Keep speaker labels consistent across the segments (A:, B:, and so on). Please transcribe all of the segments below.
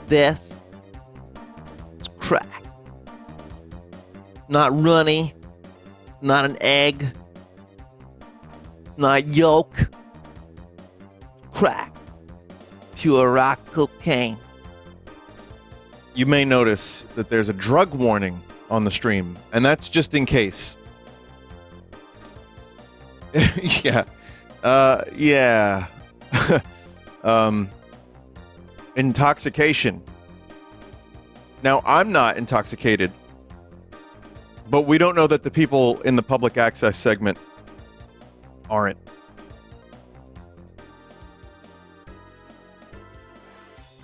A: this. It's crack. Not runny. Not an egg. Not yolk. Crack. Pure rock cocaine. You may notice that there's a drug warning on the stream, and that's just in case. Yeah. Yeah. Intoxication. Now, I'm not intoxicated, but we don't know that the people in the public access segment aren't.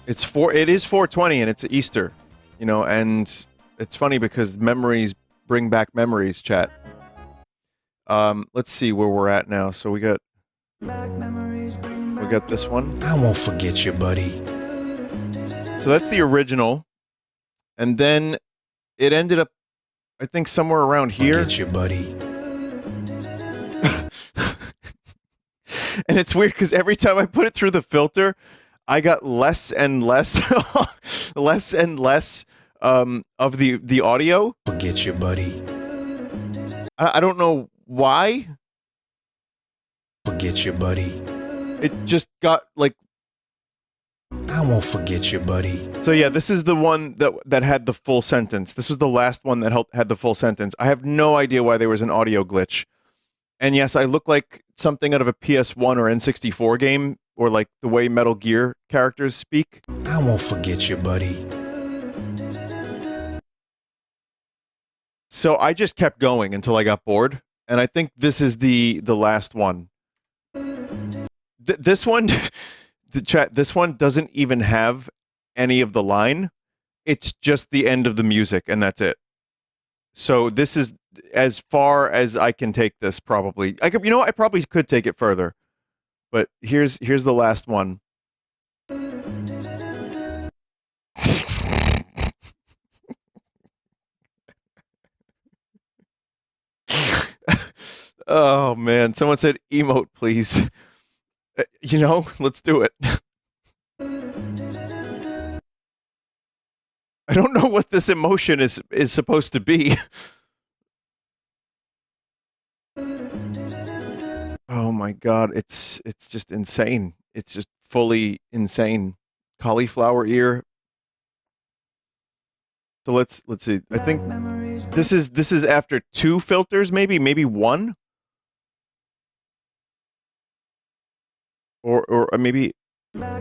A: It is 420 and it's Easter, you know, and it's funny because memories bring back memories, chat. Let's see where we're at now. So we got this one.
B: I won't forget you, buddy.
A: So that's the original. And then it ended up, I think, somewhere around here.
B: Forget you, buddy.
A: And it's weird because every time I put it through the filter, I got less and less, less and less of the audio.
B: Forget you, buddy.
A: I don't know why.
B: Forget you, buddy.
A: It just got like.
B: I won't forget you, buddy.
A: So yeah, this is the one that had the full sentence. This was the last one that had the full sentence. I have no idea why there was an audio glitch. And yes, I look like something out of a PS1 or N64 game, or like the way Metal Gear characters speak.
B: I won't forget you, buddy.
A: So I just kept going until I got bored, and I think this is the last one. This one, the chat. This one doesn't even have any of the line. It's just the end of the music, and that's it. So this is as far as I can take this. Probably, I probably could take it further. But here's the last one. Oh man, someone said emote, please. Let's do it. I don't know what this emotion is supposed to be. Oh my god, it's just insane. It's just fully insane. Cauliflower ear. So let's see. I think this is after 2 filters, maybe 1. Or maybe.
B: I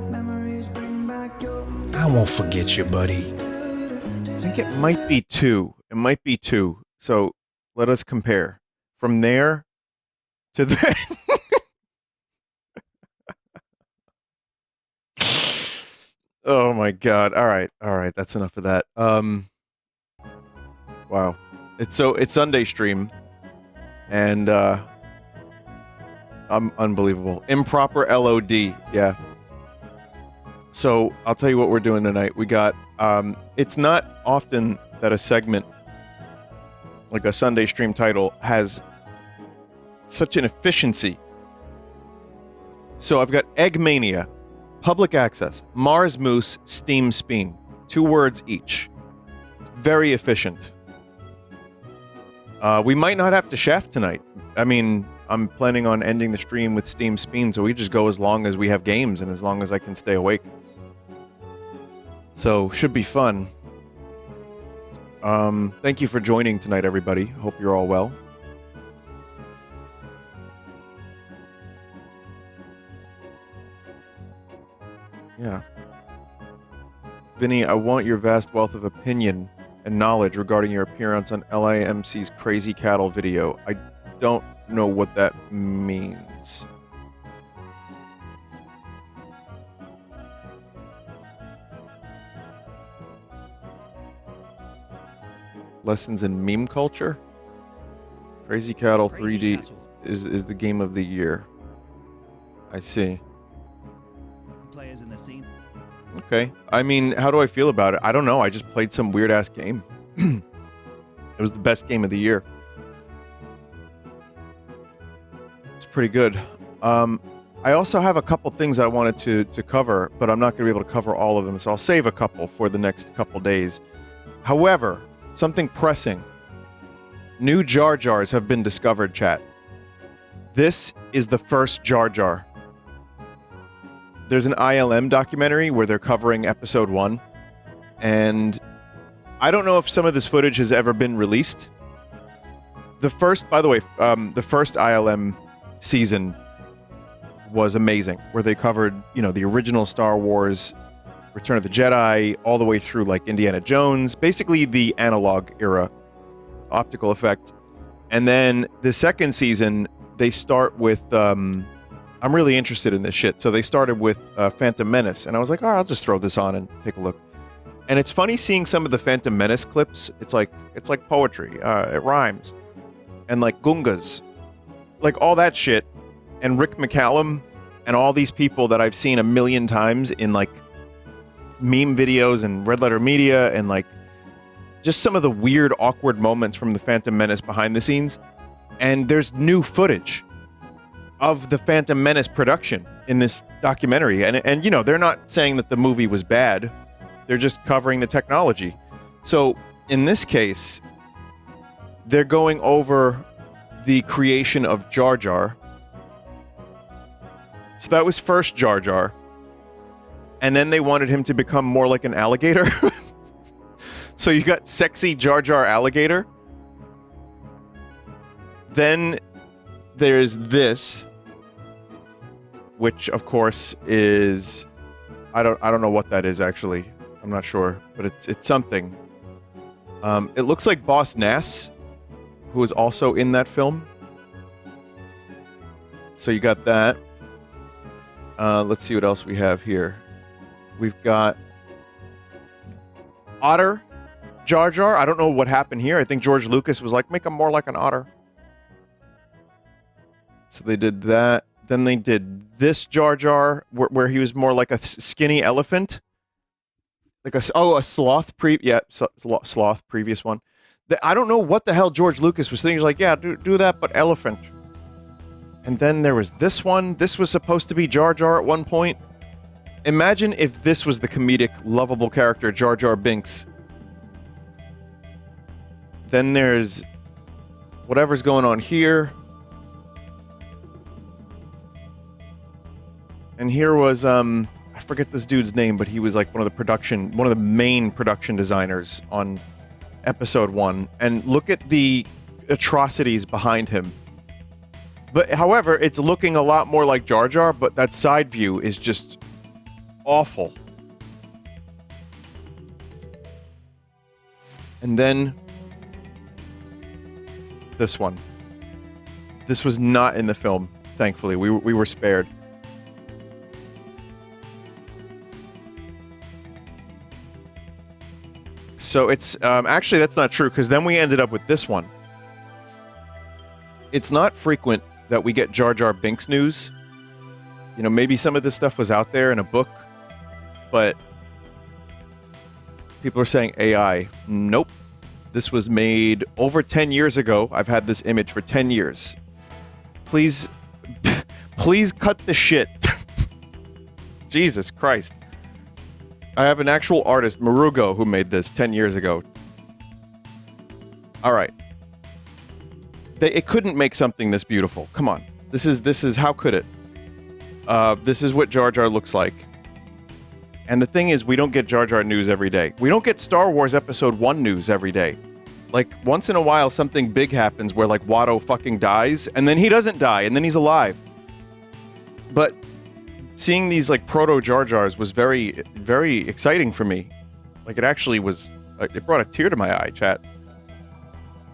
B: won't forget you, buddy.
A: I think it might be 2. It might be 2. So let us compare from there to there. Oh my god. All right. That's enough of that. Wow. It's Sunday stream, and unbelievable. Improper LOD. Yeah. So I'll tell you what we're doing tonight. We got. It's not often that a segment, like a Sunday stream title, has such an efficiency. So I've got Egg Mania, Public Access, Mars Moose, Steam Speen. 2 words each. It's very efficient. We might not have to shaft tonight. I mean, I'm planning on ending the stream with Steam Speen, so we just go as long as we have games and as long as I can stay awake. So, should be fun. Thank you for joining tonight, everybody. Hope you're all well. Yeah. Vinny, I want your vast wealth of opinion and knowledge regarding your appearance on LIMC's Crazy Cattle video. I don't know what that means. Lessons in meme culture? Crazy Cattle 3D is the game of the year. I see.
C: Players in the scene.
A: Okay. I mean, how do I feel about it? I don't know. I just played some weird-ass game. It was the best game of the year. It's pretty good. I also have a couple things I wanted to cover, but I'm not going to be able to cover all of them, so I'll save a couple for the next couple days. However, something pressing. New Jar Jars have been discovered, chat. This is the first Jar Jar. There's an ILM documentary where they're covering episode 1, and I don't know if some of this footage has ever been released. The first, by the way, the first ILM season was amazing, where they covered, you know, the original Star Wars, Return of the Jedi, all the way through, like, Indiana Jones, basically the analog era, optical effect. And then the second season, they start with, I'm really interested in this shit, so they started with Phantom Menace, and I was like, oh, I'll just throw this on and take a look. And it's funny seeing some of the Phantom Menace clips. It's like poetry. It rhymes. And, like, Gungas. Like, all that shit. And Rick McCallum and all these people that I've seen a million times in, like, meme videos and Red Letter Media and, like, just some of the weird, awkward moments from the Phantom Menace behind the scenes. And there's new footage of the Phantom Menace production in this documentary. And you know, they're not saying that the movie was bad. They're just covering the technology. So, in this case, they're going over the creation of Jar Jar. So that was first Jar Jar. And then they wanted him to become more like an alligator. So you got sexy Jar Jar alligator. Then there's this, which of course is, I don't know what that is actually. I'm not sure, but it's something. It looks like Boss Nass, who was also in that film. So you got that. Let's see what else we have here. We've got Otter Jar Jar. I don't know what happened here. I think George Lucas was like, make him more like an otter. So they did that. Then they did this Jar Jar, where he was more like a skinny elephant. Like a sloth. Sloth, previous one. I don't know what the hell George Lucas was thinking. He was like, yeah, do that, but elephant. And then there was this one. This was supposed to be Jar Jar at one point. Imagine if this was the comedic, lovable character, Jar Jar Binks. Then there's whatever's going on here. And here was, I forget this dude's name, but he was like one of the main production designers on episode 1. And look at the atrocities behind him. But however, it's looking a lot more like Jar Jar, but that side view is just awful. And then this one. This was not in the film, thankfully. We were spared. So it's actually that's not true, because then we ended up with this one. It's not frequent that we get Jar Jar Binks news. You know, maybe some of this stuff was out there in a book, but people are saying AI. Nope. This was made over 10 years ago. I've had this image for 10 years. Please, please cut the shit. Jesus Christ. I have an actual artist, Marugo, who made this 10 years ago. All right. It couldn't make something this beautiful. Come on. This is how could it? This is what Jar Jar looks like. And the thing is, we don't get Jar Jar news every day. We don't get Star Wars Episode 1 news every day. Like, once in a while, something big happens where, like, Watto fucking dies, and then he doesn't die, and then he's alive. But seeing these, like, proto-Jar Jars was very, very exciting for me. Like, it actually was... it brought a tear to my eye, chat.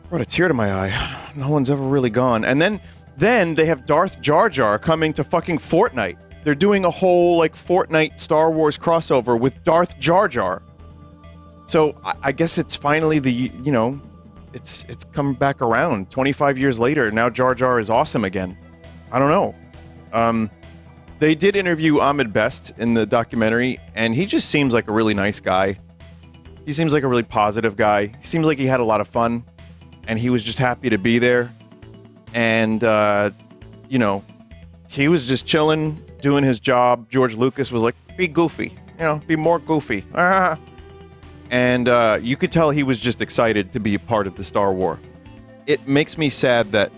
A: Brought a tear to my eye. No one's ever really gone. And then they have Darth Jar Jar coming to fucking Fortnite. They're doing a whole, like, Fortnite Star Wars crossover with Darth Jar Jar. So, I guess it's finally the, you know, it's come back around. 25 years later, now Jar Jar is awesome again. I don't know. They did interview Ahmed Best in the documentary, and he just seems like a really nice guy. He seems like a really positive guy. He seems like he had a lot of fun, and he was just happy to be there. And, you know, he was just chilling, doing his job. George Lucas was like, be goofy, be more goofy. Ah. And you could tell he was just excited to be a part of the Star Wars. It makes me sad that,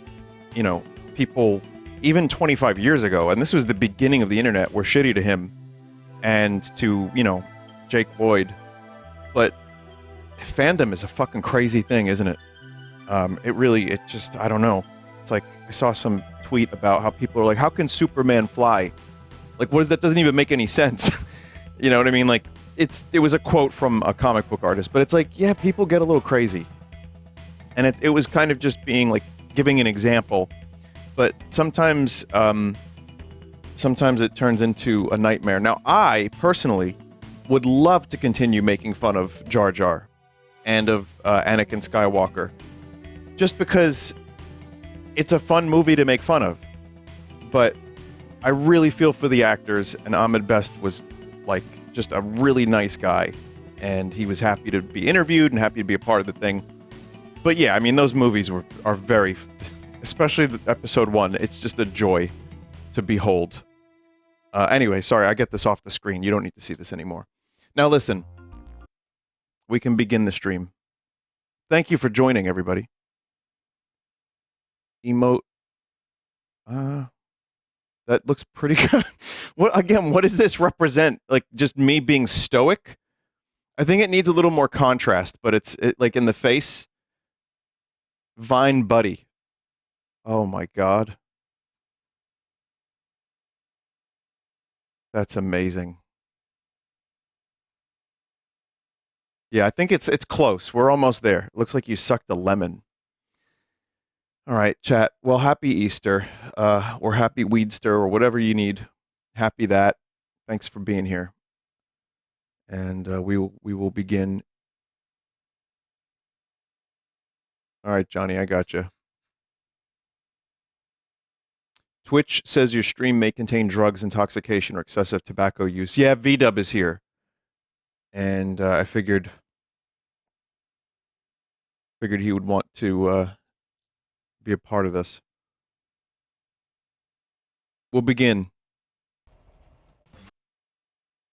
A: people, even 25 years ago, and this was the beginning of the internet, were shitty to him and to, Jake Lloyd. But fandom is a fucking crazy thing, isn't it? I don't know. It's like, I saw some tweet about how people are like, how can Superman fly? Like, what is that? Doesn't even make any sense. You know what I mean? Like, it was a quote from a comic book artist, but it's like, yeah, people get a little crazy. And it was kind of just being like, giving an example. But sometimes it turns into a nightmare. Now, I, personally, would love to continue making fun of Jar Jar and of Anakin Skywalker. Just because it's a fun movie to make fun of. But I really feel for the actors, and Ahmed Best was, like, just a really nice guy. And he was happy to be interviewed and happy to be a part of the thing. But yeah, I mean, those movies are very... Especially the episode 1, it's just a joy to behold. Anyway, sorry, I get this off the screen. You don't need to see this anymore. Now listen, we can begin the stream. Thank you for joining, everybody. Emote. That looks pretty good. What does this represent? Like, just me being stoic? I think it needs a little more contrast, but it's like in the face. Vine Buddy. Oh my God. That's amazing. Yeah, I think it's close. We're almost there. It looks like you sucked a lemon. All right, chat. Well, happy Easter, or happy Weedster, or whatever you need. Happy that. Thanks for being here. And we will begin. All right, Johnny, I got you. Twitch says your stream may contain drugs, intoxication, or excessive tobacco use. Yeah, VDub is here. And I figured he would want to be a part of this. We'll begin.